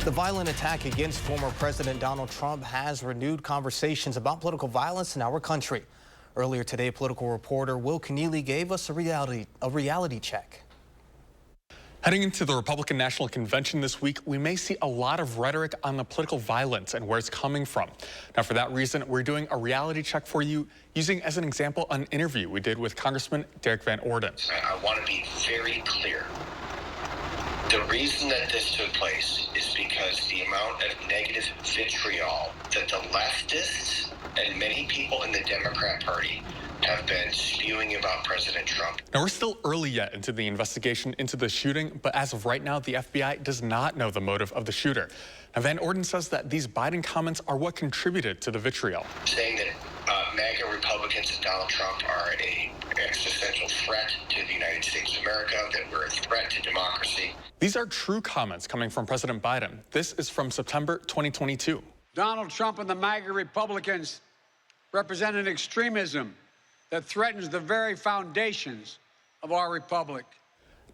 The violent attack against former President Donald Trump has renewed conversations about political violence in our country. Earlier today, political reporter Will Keneally gave us a reality check. Heading into the Republican National Convention this week, we may see a lot of rhetoric on the political violence and where it's coming from. Now, for that reason, we're doing a reality check for you, using as an example an interview we did with Congressman Derrick Van Orden. I want to be very clear. The reason that this took place is because the amount of negative vitriol that the leftists and many people in the Democrat Party have been spewing about President Trump. Now, we're still early yet into the investigation into the shooting, but as of right now, the FBI does not know the motive of the shooter. Now, Van Orden says that these Biden comments are what contributed to the vitriol. Saying that MAGA Republicans and Donald Trump are an existential threat to the United States of America, that we're a threat to democracy. These are true comments coming from President Biden. This is from September 2022. Donald Trump and the MAGA Republicans represent an extremism that threatens the very foundations of our republic.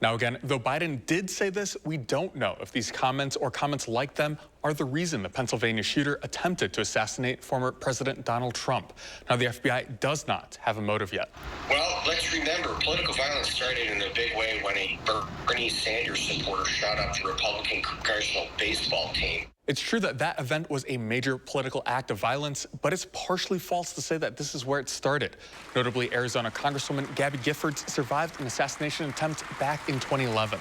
Now again, though Biden did say this, we don't know if these comments or comments like them are the reason the Pennsylvania shooter attempted to assassinate former President Donald Trump. Now, the FBI does not have a motive yet. Well, let's remember, political violence started in a big way when a Bernie Sanders supporter shot up the Republican congressional baseball team. It's true that that event was a major political act of violence, but it's partially false to say that this is where it started. Notably, Arizona Congresswoman Gabby Giffords survived an assassination attempt back in 2011.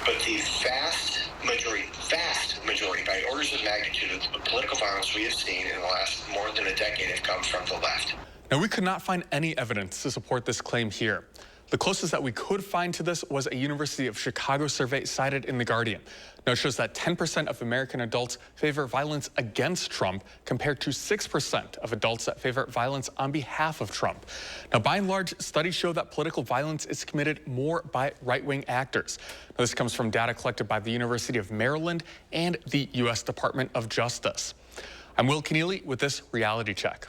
But the vast majority, by orders of magnitude, of the political violence we have seen in the last more than a decade have come from the left. Now, we could not find any evidence to support this claim here. The closest that we could find to this was a University of Chicago survey cited in The Guardian. Now, it shows that 10% of American adults favor violence against Trump, compared to 6% of adults that favor violence on behalf of Trump. Now, by and large, studies show that political violence is committed more by right-wing actors. Now, this comes from data collected by the University of Maryland and the U.S. Department of Justice. I'm Will Keneally with this reality check.